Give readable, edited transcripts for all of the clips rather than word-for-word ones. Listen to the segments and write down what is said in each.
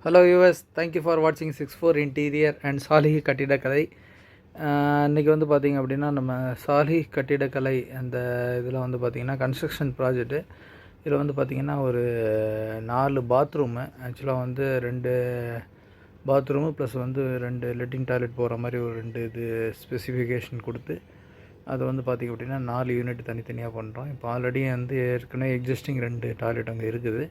Hello US, thank you for வாட்சிங் 6-4 interior and சாலிஹ் கட்டிடக்கலை. இன்றைக்கி வந்து பார்த்திங்க அப்படின்னா நம்ம சாலிஹ் கட்டிடக்கலை அந்த இதில் வந்து பார்த்திங்கன்னா கன்ஸ்ட்ரக்ஷன் ப்ராஜெக்ட்டு. இதில் வந்து பார்த்திங்கன்னா ஒரு 4 பாத்ரூமு, ஆக்சுவலாக வந்து 2 பாத்ரூமு ப்ளஸ் வந்து 2 லெட்டிங் டாய்லெட் போகிற மாதிரி ஒரு 2 இது ஸ்பெசிஃபிகேஷன் கொடுத்து அது வந்து பார்த்திங்க அப்படின்னா 4 யூனிட் தனித்தனியாக பண்ணுறோம். இப்போ ஆல்ரெடி வந்து ஏற்கனவே எக்ஸிஸ்டிங் 2 டாய்லெட் அங்கே இருக்குது.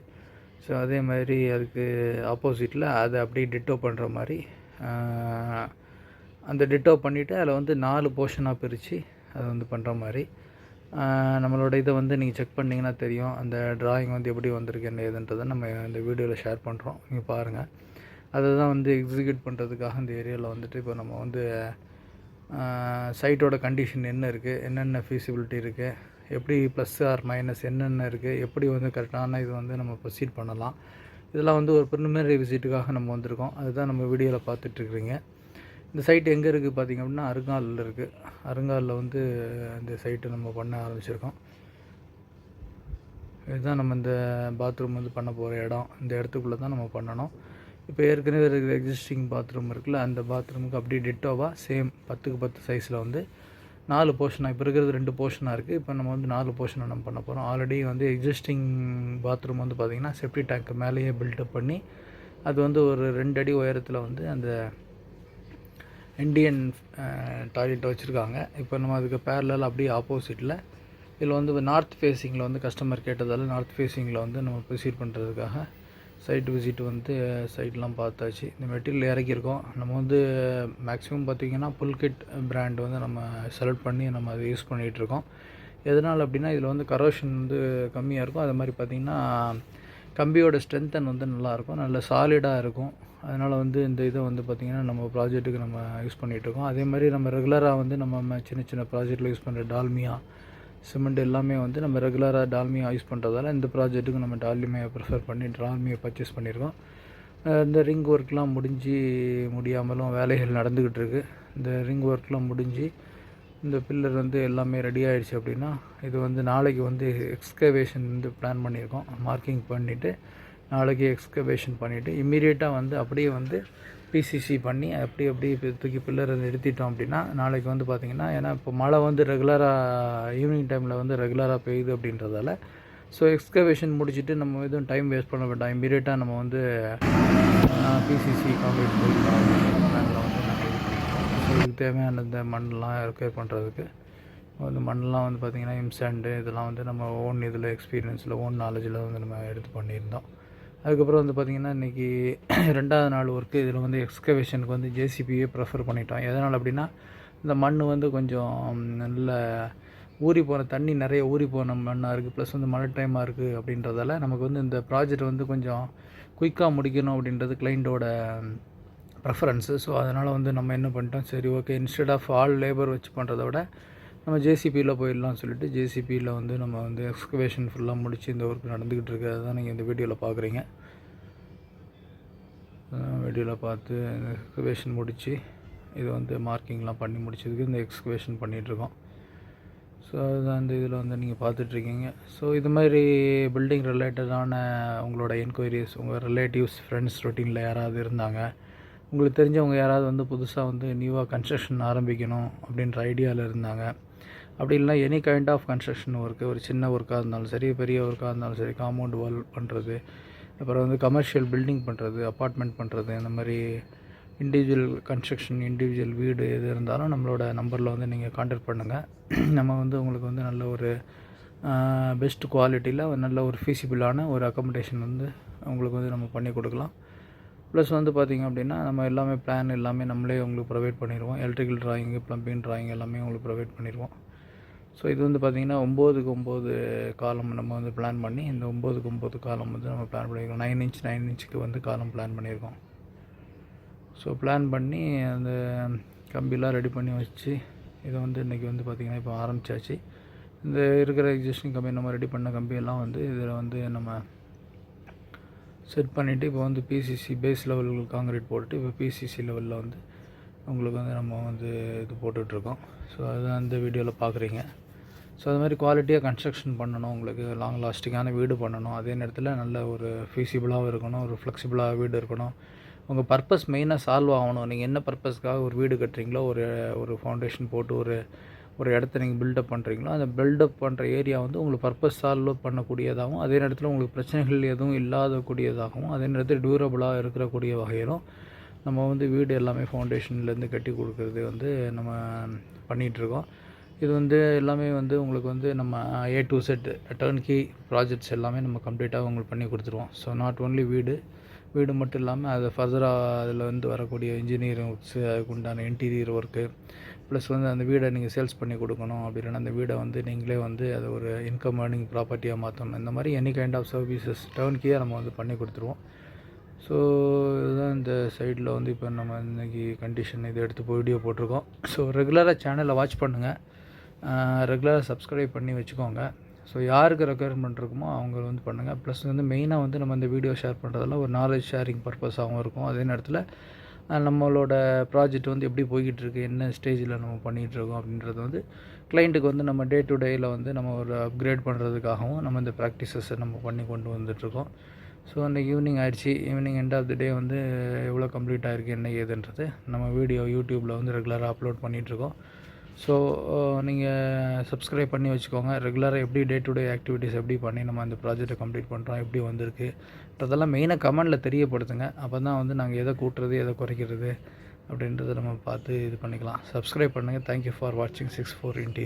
ஸோ அதே மாதிரி அதுக்கு ஆப்போசிட்டில் அதை அப்படியே டிட்டோ பண்ணுற மாதிரி அந்த டிட்டோ பண்ணிவிட்டு அதில் வந்து 4 போர்ஷனாக பிரித்து அதை வந்து பண்ணுற மாதிரி நம்மளோட இதை வந்து நீங்கள் செக் பண்ணிங்கன்னா தெரியும். அந்த ட்ராயிங் வந்து எப்படி வந்திருக்கு என்ன ஏதுன்றதை நம்ம இந்த வீடியோவில் ஷேர் பண்ணுறோம், நீங்கள் பாருங்கள். அதை தான் வந்து எக்ஸிக்யூட் பண்ணுறதுக்காக இந்த ஏரியாவில் வந்துட்டு இப்போ நம்ம வந்து சைட்டோட கண்டிஷன் என்ன இருக்குது, என்னென்ன ஃபீஸிபிலிட்டி இருக்குது, எப்படி ப்ளஸ் ஆர் மைனஸ் என்னென்ன இருக்குது, எப்படி வந்து கரெக்டான இது வந்து நம்ம ப்ரொசீட் பண்ணலாம், இதெல்லாம் வந்து ஒரு ப்ரிலிமினரி விசிட்டுக்காக நம்ம வந்திருக்கோம். அதுதான் நம்ம வீடியோவில் பார்த்துட்ருக்குறீங்க. இந்த சைட் எங்கே இருக்குது பார்த்திங்க அப்படின்னா அருங்காலில் இருக்குது. அருங்காலில் வந்து இந்த சைட்டு நம்ம பண்ண ஆரம்பிச்சிருக்கோம். இதுதான் நம்ம இந்த பாத்ரூம் வந்து பண்ண போகிற இடம். இந்த இடத்துக்குள்ளே தான் நம்ம பண்ணணும். இப்போ ஏற்கனவே இருக்கிற எக்ஸிஸ்டிங் பாத்ரூம் இருக்குல்ல, அந்த பாத்ரூமுக்கு அப்படியே டிட்டோவாக சேம் 10க்கு 10 சைஸில் வந்து 4 போர்ஷனாக, இப்போ இருக்கிறது 2 போர்ஷனாக இருக்குது. இப்போ நம்ம வந்து 4 போர்ஷனை நம்ம பண்ண போகிறோம். ஆல்ரெடி வந்து எக்ஸிஸ்டிங் பாத்ரூம் வந்து பார்த்திங்கன்னா செப்டி டேங்க் மேலேயே பில்டப் பண்ணி அது வந்து ஒரு 2 அடி உயரத்தில் வந்து அந்த இண்டியன் டாய்லெட் வச்சுருக்காங்க. இப்போ நம்ம அதுக்கு பேரலில் அப்படியே ஆப்போசிட்டில் இதில் வந்து நார்த் ஃபேஸிங்கில் வந்து கஸ்டமர் கேட்டதால் நார்த் ஃபேஸிங்கில் வந்து நம்ம ப்ரொசீட் பண்ணுறதுக்காக சைட் விசிட் வந்து சைட்லாம் பார்த்தாச்சு. இந்த மெட்டீரியல் இறக்கியிருக்கோம். நம்ம வந்து மேக்ஸிமம் பார்த்திங்கன்னா புல்கிட் பிராண்ட் வந்து நம்ம செலக்ட் பண்ணி நம்ம அதை யூஸ் பண்ணிகிட்ருக்கோம். எதனால் அப்படின்னா இதில் வந்து கரோஷன் வந்து கம்மியாக இருக்கும். அது மாதிரி பார்த்திங்கன்னா கம்பியோட ஸ்ட்ரென்த்தன் வந்து நல்லாயிருக்கும், நல்ல சாலிடாக இருக்கும். அதனால் வந்து இந்த இதை வந்து பார்த்திங்கன்னா நம்ம ப்ராஜெக்ட்டுக்கு நம்ம யூஸ் பண்ணிகிட்ருக்கோம். அதே மாதிரி நம்ம ரெகுலராக வந்து நம்ம சின்ன சின்ன ப்ராஜெக்டில் யூஸ் பண்ணுற டால்மியா சிமெண்ட் எல்லாமே வந்து நம்ம ரெகுலராக டால்மியா யூஸ் பண்ணுறதால இந்த ப்ராஜெக்ட்டுக்கு நம்ம டால்மியா ப்ரிஃபர் பண்ணி டால்மியா பர்ச்சேஸ் பண்ணியிருக்கோம். இந்த ரிங் ஒர்க்லாம் முடியாமலும் வேலைகள் நடந்துக்கிட்டு இருக்குது. இந்த ரிங் ஒர்க்லாம் முடிஞ்சு இந்த பில்லர் வந்து எல்லாமே ரெடி ஆகிடுச்சு அப்படின்னா இது வந்து நாளைக்கு வந்து எக்ஸ்கவேஷன் வந்து பிளான் பண்ணியிருக்கோம். மார்க்கிங் பண்ணிவிட்டு நாளைக்கு எக்ஸ்கவேஷன் பண்ணிவிட்டு இம்மீடியட்டாக வந்து அப்படியே வந்து பிசிசி பண்ணி அப்படியே தூக்கி பில்லரை நிறுத்திட்டோம் அப்படின்னா நாளைக்கு வந்து பார்த்திங்கன்னா, ஏன்னா இப்போ மழை வந்து ரெகுலராக ஈவினிங் டைமில் வந்து ரெகுலராக பெய்யுது அப்படின்றதால ஸோ எக்ஸ்கவேஷன் முடிச்சுட்டு நம்ம எதுவும் டைம் வேஸ்ட் பண்ண வேண்டாம், இம்மீடியட்டாக நம்ம வந்து பிசிசி கான்க்ரீட் போயிடலாம் பிளானில் வந்து நாங்கள் ஸோ இதுக்கு தேவையான இந்த மண்ணெலாம் ரெக்கவர் பண்ணுறதுக்கு வந்து மண்ணெலாம் வந்து பார்த்திங்கன்னா இம்சாண்டு இதெல்லாம் வந்து நம்ம ஓன் இதில் எக்ஸ்பீரியன்ஸில் ஓன் நாலேஜில் வந்து நம்ம எடுத்து பண்ணியிருந்தோம். அதுக்கப்புறம் வந்து பார்த்திங்கன்னா இன்றைக்கி 2வது நாள் ஒர்க்கு. இதில் வந்து எக்ஸ்கவேஷனுக்கு வந்து ஜேசிபியே ப்ரிஃபர் பண்ணிட்டோம். எதனால் அப்படின்னா இந்த மண் வந்து கொஞ்சம் நல்ல ஊறி போன தண்ணி நிறைய ஊறி போன மண்ணாக இருக்குது, ப்ளஸ் வந்து மழை டைமாக இருக்குது அப்படின்றதால நமக்கு வந்து இந்த ப்ராஜெக்ட் வந்து கொஞ்சம் குயிக்காக முடிக்கணும் அப்படின்றது கிளைண்ட்டோட ப்ரெஃபரன்ஸு. ஸோ அதனால் வந்து நம்ம என்ன பண்ணிட்டோம், சரி okay, instead of all labour வச்சு பண்ணுறத விட நம்ம ஜேசிபியில் போயிடலாம்னு சொல்லிட்டு ஜேசிபியில் வந்து நம்ம வந்து எக்ஸ்கவேஷன் ஃபுல்லாக முடித்து இந்த ஒர்க் நடந்துக்கிட்டு இருக்குது. அதுதான் நீங்கள் இந்த வீடியோவில் பார்க்குறீங்க. வீடியோவில் பார்த்து இந்த எக்ஸ்கவேஷன் முடித்து இது வந்து மார்க்கிங்லாம் பண்ணி முடிச்சதுக்கு இந்த எக்ஸ்கவேஷன் பண்ணிகிட்ருக்கோம். ஸோ அதுதான் இந்த இதில் வந்து நீங்கள் பார்த்துட்ருக்கீங்க. ஸோ இது மாதிரி பில்டிங் ரிலேட்டடான உங்களோட என்கொயரிஸ், உங்கள் ரிலேட்டிவ்ஸ், ஃப்ரெண்ட்ஸ் ரொட்டீனில் யாராவது இருந்தாங்க, உங்களுக்கு தெரிஞ்சவங்க யாராவது வந்து புதுசாக வந்து நியூவாக கன்ஸ்ட்ரக்ஷன் ஆரம்பிக்கணும் அப்படின்ற ஐடியாவில் இருந்தாங்க, அப்படி இல்லைனா any kind of construction work, ஒரு சின்ன ஒர்க்காக இருந்தாலும் சரி, பெரிய ஒர்க்காக இருந்தாலும் சரி, காம்பவுண்ட் வால் பண்ணுறது, அப்புறம் வந்து கமர்ஷியல் பில்டிங் பண்ணுறது, அப்பார்ட்மெண்ட் பண்ணுறது, இந்த மாதிரி இண்டிவிஜுவல் கன்ஸ்ட்ரக்ஷன், இண்டிவிஜுவல் வீடு எது இருந்தாலும் நம்மளோட நம்பரில் வந்து நீங்கள் கான்டாக்ட் பண்ணுங்கள். நம்ம வந்து உங்களுக்கு வந்து நல்ல ஒரு பெஸ்ட் குவாலிட்டியில் நல்ல ஒரு ஃபீஸிபிளான ஒரு அக்காமடேஷன் வந்து உங்களுக்கு வந்து நம்ம பண்ணி கொடுக்கலாம். ப்ளஸ் வந்து பார்த்திங்க அப்படின்னா நம்ம எல்லாமே பிளான் எல்லாமே நம்மளே உங்களுக்கு ப்ரொவைட் பண்ணிடுவோம். எலக்ட்ரிக்கல் ட்ராயிங்கு, ப்ளம்பிங் ட்ராயிங் எல்லாமே உங்களுக்கு ப்ரொவைட் பண்ணிடுவோம். ஸோ இது வந்து பார்த்திங்கன்னா 9க்கு 9 காலம் நம்ம வந்து பிளான் பண்ணி இந்த 9க்கு 9 காலம் வந்து நம்ம பிளான் பண்ணியிருக்கோம். 9 இன்ச்சுக்கு வந்து காலம் பிளான் பண்ணியிருக்கோம். ஸோ பிளான் பண்ணி அந்த கம்பிலாம் ரெடி பண்ணி வச்சு இதை வந்து இன்றைக்கி வந்து பார்த்திங்கன்னா இப்போ ஆரம்பித்தாச்சு. இந்த இருக்கிற எக்ஸிஸ்டிங் கம்பி நம்ம ரெடி பண்ண கம்பியெல்லாம் வந்து இதில் வந்து நம்ம செட் பண்ணிவிட்டு இப்போ வந்து பிசிசி பேஸ் லெவல் காங்கிரீட் போட்டுட்டு இப்போ பிசிசி லெவலில் வந்து உங்களுக்கு வந்து நம்ம வந்து இது போட்டுட்ருக்கோம். ஸோ அதுதான் இந்த வீடியோவில் பார்க்குறீங்க. ஸோ அது மாதிரி குவாலிட்டியாக கன்ஸ்ட்ரக்ஷன் பண்ணணும், உங்களுக்கு லாங் லாஸ்டிங்கான வீடு பண்ணணும், அதே நேரத்தில் நல்ல ஒரு ஃபீஸிபிளாகவும் இருக்கணும், ஒரு ஃப்ளெக்சிபிளாக வீடு இருக்கணும். உங்கள் பர்பஸ் மெயினாக சால்வ் ஆகணும். நீங்கள் என்ன பர்பஸ்க்காக ஒரு வீடு கட்டுறீங்களோ, ஒரு ஃபவுண்டேஷன் போட்டு ஒரு இடத்த நீங்கள் பில்டப் பண்ணுறீங்களோ, அந்த பில்டப் பண்ணுற ஏரியா வந்து உங்களுக்கு பர்பஸ் சால்வ் பண்ணக்கூடியதாகவும், அதே நேரத்தில் உங்களுக்கு பிரச்சனைகள் எதுவும் இல்லாதக்கூடியதாகவும், அதே நேரத்தில் டியூரபுளாக இருக்கக்கூடிய வகையிலும் நம்ம வந்து வீடு எல்லாமே ஃபவுண்டேஷன்லேருந்து கட்டி கொடுக்குறது வந்து நம்ம பண்ணிகிட்ருக்கோம். இது வந்து எல்லாமே வந்து உங்களுக்கு வந்து நம்ம A to Z turnkey projects எல்லாமே நம்ம கம்ப்ளீட்டாக உங்களுக்கு பண்ணி கொடுத்துருவோம். ஸோ நாட் ஓன்லி வீடு மட்டும் இல்லாமல் அது ஃபர்தராக அதில் வந்து வரக்கூடிய இன்ஜினியரிங் ஒர்க்ஸு, அதுக்கு உண்டான இன்டீரியர் ஒர்க்கு, ப்ளஸ் வந்து அந்த வீடை நீங்கள் சேல்ஸ் பண்ணி கொடுக்கணும், அப்படி இல்லைன்னா அந்த வீடை வந்து நீங்களே வந்து அதை ஒரு இன்கம் ஏர்னிங் ப்ராப்பர்ட்டியாக மாற்றணும். இந்த மாதிரி எனி கைண்ட் ஆஃப் சர்வீசஸ் டர்ன்கியாக நம்ம வந்து பண்ணி கொடுத்துருவோம். ஸோ இதுதான் இந்த சைடில் வந்து இப்போ நம்ம இன்றைக்கி கண்டிஷன் இதை எடுத்து வீடியோ போட்டிருக்கோம். ஸோ ரெகுலராக சேனலை வாட்ச் பண்ணுங்கள், ரெகுலராக சப்ஸ்கிரைப் பண்ணி வச்சுக்கோங்க. ஸோ யாருக்கு ரெக்குயர்மெண்ட் இருக்குமோ அவங்க வந்து பண்ணுங்கள். ப்ளஸ் வந்து மெயினாக வந்து நம்ம இந்த வீடியோ ஷேர் பண்ணுறதெல்லாம் ஒரு நாலேஜ் ஷேரிங் பர்பஸாகவும் இருக்கும். அதே நேரத்தில் நம்மளோட ப்ராஜெக்ட் வந்து எப்படி போய்கிட்டுருக்கு, என்ன ஸ்டேஜில் நம்ம பண்ணிகிட்ருக்கோம் அப்படின்றது வந்து கிளைண்ட்டுக்கு வந்து நம்ம டே டு டேயில் வந்து நம்ம ஒரு அப்கிரேட் பண்ணுறதுக்காகவும் நம்ம இந்த ப்ராக்டிசஸை நம்ம பண்ணி கொண்டு வந்துட்டுருக்கோம். ஸோ அன்றைக்கி ஈவினிங் ஆகிடுச்சு. ஈவினிங் எண்ட் ஆஃப் தி டே வந்து எவ்வளோ கம்ப்ளீட் ஆகிருக்கு என்ன ஏதுன்றது நம்ம வீடியோ யூடியூப்பில் வந்து ரெகுலராக அப்லோட் பண்ணிகிட்ருக்கோம். ஸோ நீங்கள் சப்ஸ்கிரைப் பண்ணி வச்சுக்கோங்க. ரெகுலராக எப்படி டே டு டே ஆக்டிவிட்டீஸ் எப்படி பண்ணி நம்ம அந்த ப்ராஜெக்டை கம்ப்ளீட் பண்ணுறோம், எப்படி வந்திருக்குன்றதெல்லாம் மெயினாக கமெண்டில் தெரியப்படுத்துங்க. அப்போ தான் வந்து நாங்கள் எதை கூட்டுறது எதை குறைக்கிறது அப்படின்றத நம்ம பார்த்து இது பண்ணிக்கலாம். சப்ஸ்கிரைப் பண்ணுங்கள். தேங்க்யூ ஃபார் வாட்சிங் 64 இன்டி.